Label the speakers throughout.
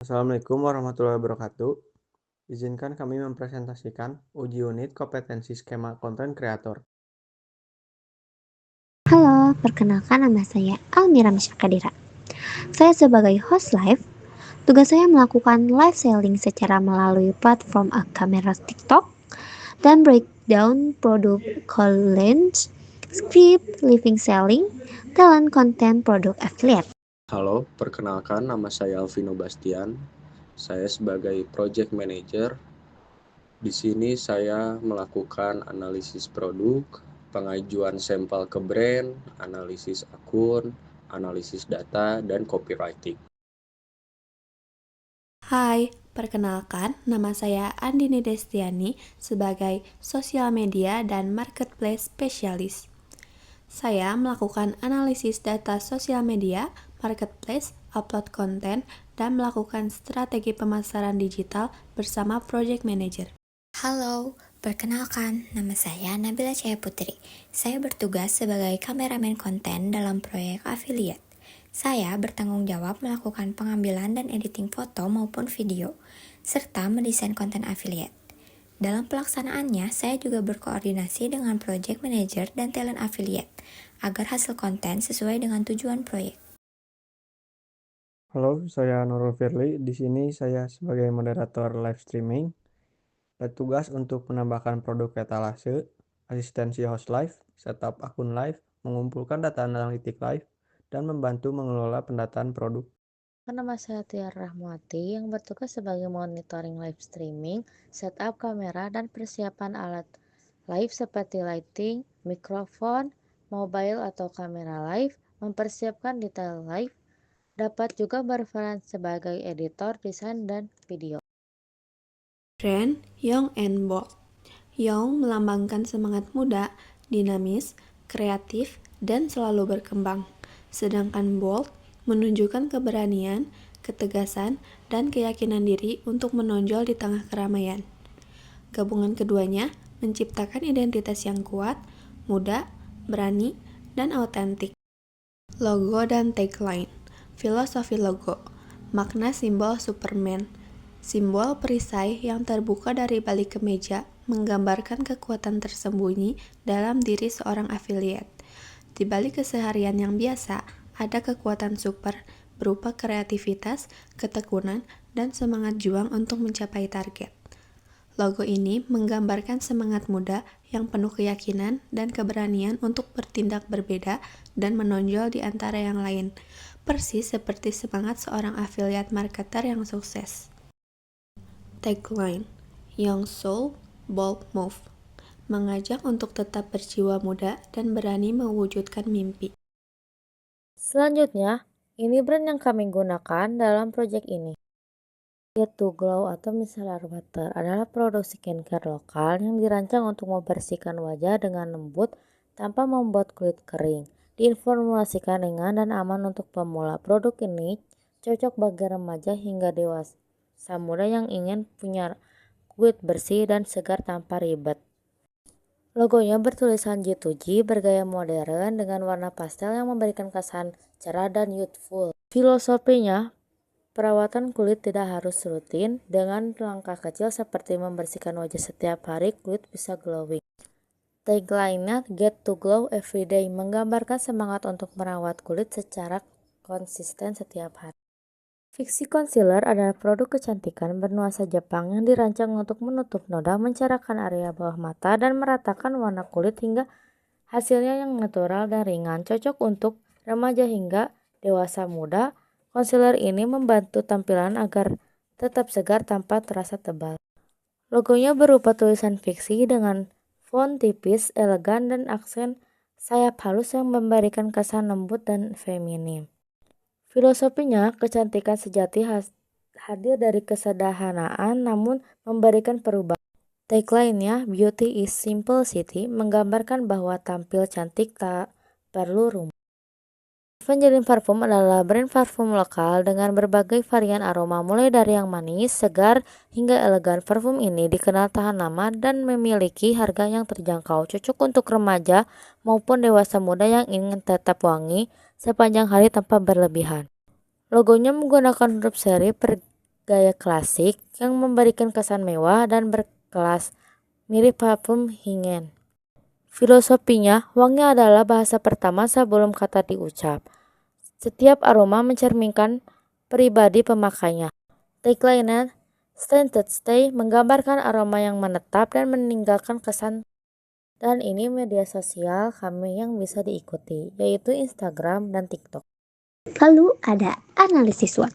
Speaker 1: Assalamualaikum warahmatullahi wabarakatuh. Izinkan kami mempresentasikan uji unit kompetensi skema konten kreator.
Speaker 2: Halo, perkenalkan nama saya Almira Misyakadira. Saya sebagai host live, tugas saya melakukan live selling secara melalui platform kamera TikTok dan breakdown produk challenge, script, living selling, talent konten produk affiliate.
Speaker 3: Halo, perkenalkan nama saya Alvino Bastian. Saya sebagai project manager. Di sini saya melakukan analisis produk, pengajuan sampel ke brand, analisis akun, analisis data, dan copywriting.
Speaker 4: Hai, perkenalkan nama saya Andini Destiani sebagai sosial media dan marketplace spesialis. Saya melakukan analisis data sosial media, marketplace, upload konten, dan melakukan strategi pemasaran digital bersama project manager.
Speaker 5: Halo, perkenalkan nama saya Nabila Cahaya Putri. Saya bertugas sebagai kameramen konten dalam proyek affiliate. Saya bertanggung jawab melakukan pengambilan dan editing foto maupun video, serta mendesain konten affiliate. Dalam pelaksanaannya, saya juga berkoordinasi dengan project manager dan talent affiliate, agar hasil konten sesuai dengan tujuan proyek.
Speaker 1: Halo, saya Nurul Firly. Di sini saya sebagai moderator live streaming. Bertugas untuk menambahkan produk etalase, asistensi host live, setup akun live, mengumpulkan data analitik live, dan membantu mengelola pendataan produk.
Speaker 6: Nama saya Tiara Rahmawati yang bertugas sebagai monitoring live streaming, setup kamera, dan persiapan alat live seperti lighting, mikrofon, mobile atau kamera live, mempersiapkan detail live, dapat juga berperan sebagai editor desain dan video.
Speaker 4: Brand Young and Bold. Young melambangkan semangat muda, dinamis, kreatif, dan selalu berkembang. Sedangkan Bold menunjukkan keberanian, ketegasan, dan keyakinan diri untuk menonjol di tengah keramaian. Gabungan keduanya menciptakan identitas yang kuat, muda, berani, dan autentik. Logo dan tagline. Filosofi logo. Makna simbol Superman. Simbol perisai yang terbuka dari balik kemeja menggambarkan kekuatan tersembunyi dalam diri seorang affiliate. Di balik keseharian yang biasa, ada kekuatan super berupa kreativitas, ketekunan, dan semangat juang untuk mencapai target. Logo ini menggambarkan semangat muda yang penuh keyakinan dan keberanian untuk bertindak berbeda dan menonjol di antara yang lain, persis seperti semangat seorang affiliate marketer yang sukses. Tagline, Young Soul, Bold Move, mengajak untuk tetap berjiwa muda dan berani mewujudkan mimpi.
Speaker 6: Selanjutnya, ini brand yang kami gunakan dalam proyek ini. Get to Glow atau Micellar Water adalah produk skincare lokal yang dirancang untuk membersihkan wajah dengan lembut tanpa membuat kulit kering. Diformulasikan ringan dan aman untuk pemula. Produk ini cocok bagi remaja hingga dewasa muda yang ingin punya kulit bersih dan segar tanpa ribet. Logonya bertulisan G2G bergaya modern dengan warna pastel yang memberikan kesan cerah dan youthful. Filosofinya, perawatan kulit tidak harus rutin, dengan langkah kecil seperti membersihkan wajah setiap hari, kulit bisa glowing. Tagline-nya Get to Glow Everyday menggambarkan semangat untuk merawat kulit secara konsisten setiap hari. Fixie Concealer adalah produk kecantikan bernuansa Jepang yang dirancang untuk menutup noda, mencerahkan area bawah mata, dan meratakan warna kulit hingga hasilnya yang natural dan ringan, cocok untuk remaja hingga dewasa muda. Concealer ini membantu tampilan agar tetap segar tanpa terasa tebal. Logonya berupa tulisan fiksi dengan font tipis, elegan, dan aksen sayap halus yang memberikan kesan lembut dan feminim. Filosofinya, kecantikan sejati hadir dari kesederhanaan namun memberikan perubahan. Tagline-nya, Beauty is Simplicity, menggambarkan bahwa tampil cantik tak perlu rumit. Evangeline Parfum adalah brand parfum lokal dengan berbagai varian aroma mulai dari yang manis, segar, hingga elegan. Parfum ini dikenal tahan lama dan memiliki harga yang terjangkau, cocok untuk remaja maupun dewasa muda yang ingin tetap wangi sepanjang hari tanpa berlebihan. Logonya menggunakan huruf serif gaya klasik yang memberikan kesan mewah dan berkelas, mirip parfum Hingen. Filosofinya, wangi adalah bahasa pertama sebelum kata diucap. Setiap aroma mencerminkan pribadi pemakainya. Tagline Scented Stay menggambarkan aroma yang menetap dan meninggalkan kesan. Dan ini media sosial kami yang bisa diikuti, yaitu Instagram dan TikTok.
Speaker 2: Lalu ada analisis SWOT.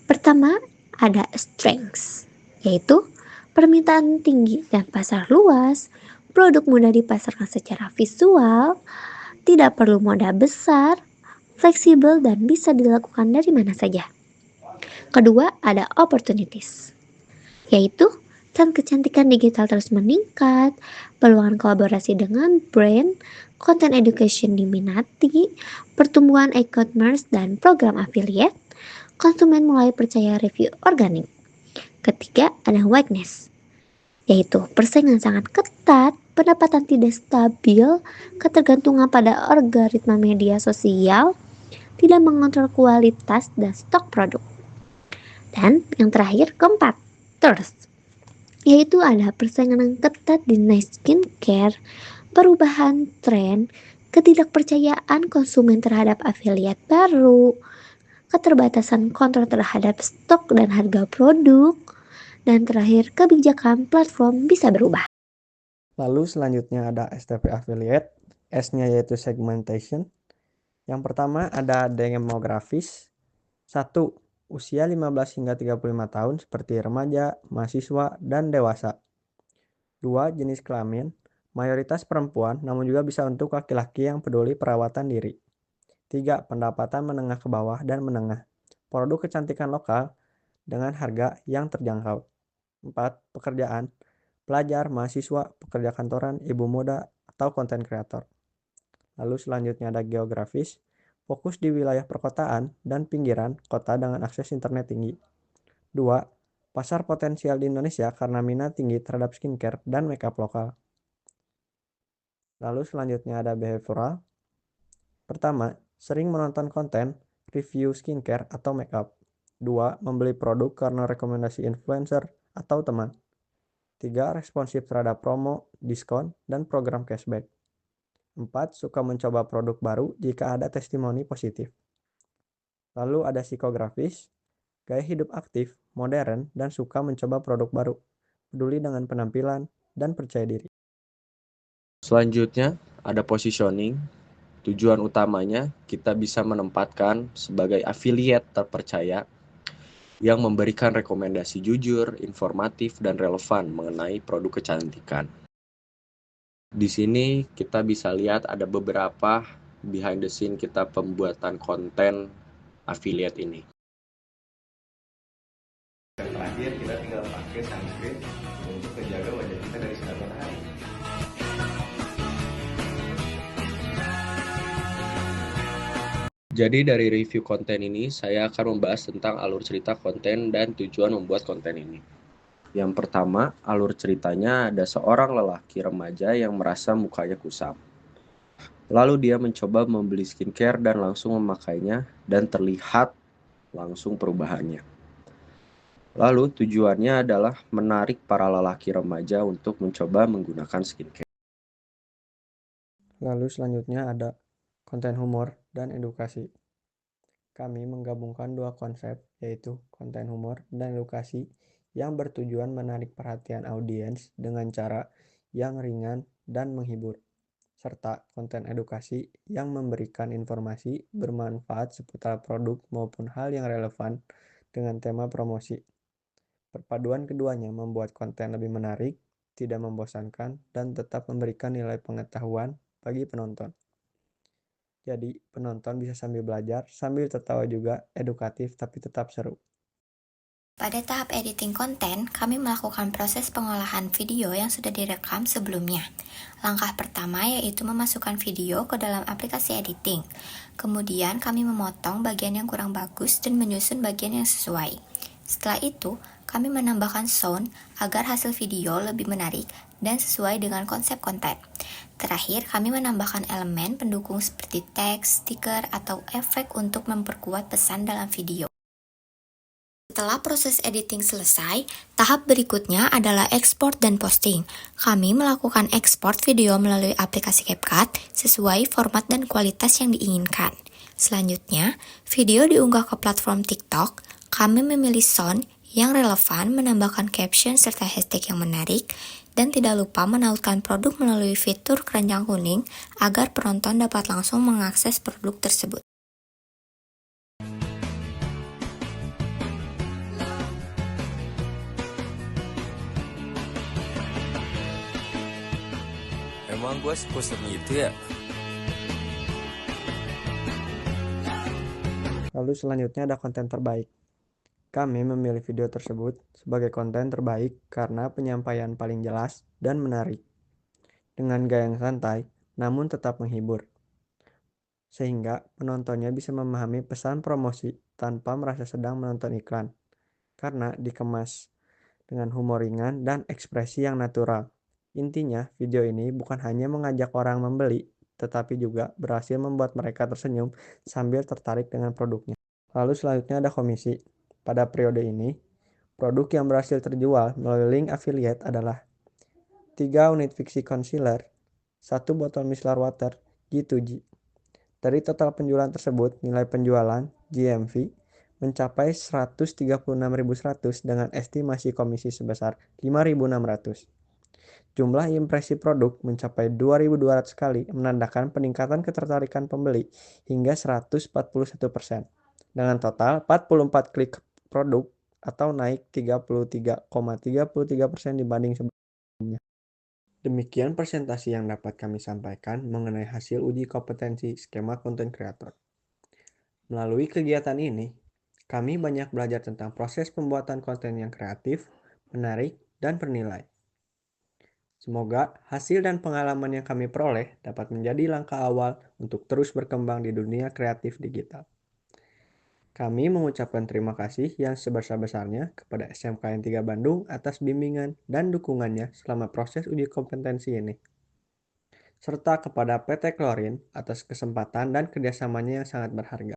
Speaker 2: Pertama, ada strengths, yaitu permintaan tinggi dan pasar luas, produk mudah dipasarkan secara visual, tidak perlu modal besar, fleksibel dan bisa dilakukan dari mana saja. Kedua, ada opportunities, yaitu tren kecantikan digital terus meningkat, peluang kolaborasi dengan brand, konten education diminati, pertumbuhan e-commerce dan program affiliate, konsumen mulai percaya review organik. Ketiga, ada weakness, yaitu persaingan sangat ketat, pendapatan tidak stabil, ketergantungan pada algoritma media sosial, tidak mengontrol kualitas dan stok produk. Dan yang terakhir, keempat, thirst, yaitu ada persaingan yang ketat di niche skincare, perubahan tren, ketidakpercayaan konsumen terhadap affiliate baru, keterbatasan kontrol terhadap stok dan harga produk, dan terakhir kebijakan platform bisa berubah.
Speaker 1: Lalu selanjutnya ada STP affiliate, S-nya yaitu segmentation. Yang pertama ada demografis. 1. Usia 15 hingga 35 tahun seperti remaja, mahasiswa, dan dewasa. 2. Jenis kelamin. Mayoritas perempuan, namun juga bisa untuk laki-laki yang peduli perawatan diri. 3. Pendapatan menengah ke bawah dan menengah. Produk kecantikan lokal dengan harga yang terjangkau. 4. Pekerjaan. Pelajar, mahasiswa, pekerja kantoran, ibu muda, atau konten kreator. Lalu selanjutnya ada geografis. Fokus di wilayah perkotaan dan pinggiran kota dengan akses internet tinggi. 2. Pasar potensial di Indonesia karena minat tinggi terhadap skincare dan makeup lokal. Lalu selanjutnya ada behavioral. Pertama, sering menonton konten, review skincare atau makeup. 2. Membeli produk karena rekomendasi influencer atau teman. 3. Responsif terhadap promo, diskon, dan program cashback. 4. Suka mencoba produk baru jika ada testimoni positif. Lalu ada psikografis, gaya hidup aktif, modern, dan suka mencoba produk baru, peduli dengan penampilan, dan percaya diri.
Speaker 3: Selanjutnya ada positioning. Tujuan utamanya kita bisa menempatkan sebagai affiliate terpercaya yang memberikan rekomendasi jujur, informatif, dan relevan mengenai produk kecantikan. Di sini kita bisa lihat ada beberapa behind the scene kita pembuatan konten affiliate ini.
Speaker 7: Dan terakhir kita tinggal pakai sunscreen untuk menjaga wajah kita dari sinar matahari.
Speaker 3: Jadi dari review konten ini saya akan membahas tentang alur cerita konten dan tujuan membuat konten ini. Yang pertama, alur ceritanya ada seorang lelaki remaja yang merasa mukanya kusam. Lalu dia mencoba membeli skincare dan langsung memakainya dan terlihat langsung perubahannya. Lalu tujuannya adalah menarik para lelaki remaja untuk mencoba menggunakan skincare.
Speaker 1: Lalu selanjutnya ada konten humor dan edukasi. Kami menggabungkan dua konsep, yaitu konten humor dan edukasi yang bertujuan menarik perhatian audiens dengan cara yang ringan dan menghibur, serta konten edukasi yang memberikan informasi bermanfaat seputar produk maupun hal yang relevan dengan tema promosi. Perpaduan keduanya membuat konten lebih menarik, tidak membosankan, dan tetap memberikan nilai pengetahuan bagi penonton. Jadi penonton bisa sambil belajar, sambil tertawa juga, edukatif tapi tetap seru.
Speaker 5: Pada tahap editing konten, kami melakukan proses pengolahan video yang sudah direkam sebelumnya. Langkah pertama yaitu memasukkan video ke dalam aplikasi editing. Kemudian kami memotong bagian yang kurang bagus dan menyusun bagian yang sesuai. Setelah itu, kami menambahkan sound agar hasil video lebih menarik dan sesuai dengan konsep konten. Terakhir, kami menambahkan elemen pendukung seperti teks, stiker, atau efek untuk memperkuat pesan dalam video. Setelah proses editing selesai, tahap berikutnya adalah ekspor dan posting. Kami melakukan ekspor video melalui aplikasi CapCut sesuai format dan kualitas yang diinginkan. Selanjutnya, video diunggah ke platform TikTok. Kami memilih sound yang relevan, menambahkan caption serta hashtag yang menarik, dan tidak lupa menautkan produk melalui fitur keranjang kuning agar penonton dapat langsung mengakses produk tersebut.
Speaker 8: Emang gue seposter gitu ya?
Speaker 1: Lalu selanjutnya ada konten terbaik. Kami memilih video tersebut sebagai konten terbaik karena penyampaian paling jelas dan menarik, dengan gaya yang santai namun tetap menghibur, sehingga penontonnya bisa memahami pesan promosi tanpa merasa sedang menonton iklan, karena dikemas dengan humor ringan dan ekspresi yang natural. Intinya, video ini bukan hanya mengajak orang membeli, tetapi juga berhasil membuat mereka tersenyum sambil tertarik dengan produknya. Lalu selanjutnya ada komisi. Pada periode ini, produk yang berhasil terjual melalui link affiliate adalah 3 unit fiksi concealer, 1 botol micellar water G2G. Dari total penjualan tersebut, nilai penjualan GMV mencapai 136.100 dengan estimasi komisi sebesar 5.600. Jumlah impresi produk mencapai 2.200 kali, menandakan peningkatan ketertarikan pembeli hingga 141%. Dengan total 44 klik produk atau naik 33,33% dibanding sebelumnya. Demikian presentasi yang dapat kami sampaikan mengenai hasil uji kompetensi skema konten kreator. Melalui kegiatan ini, kami banyak belajar tentang proses pembuatan konten yang kreatif, menarik, dan bernilai. Semoga hasil dan pengalaman yang kami peroleh dapat menjadi langkah awal untuk terus berkembang di dunia kreatif digital. Kami mengucapkan terima kasih yang sebesar-besarnya kepada SMKN 3 Bandung atas bimbingan dan dukungannya selama proses uji kompetensi ini, serta kepada PT Klorin atas kesempatan dan kerjasamanya yang sangat berharga.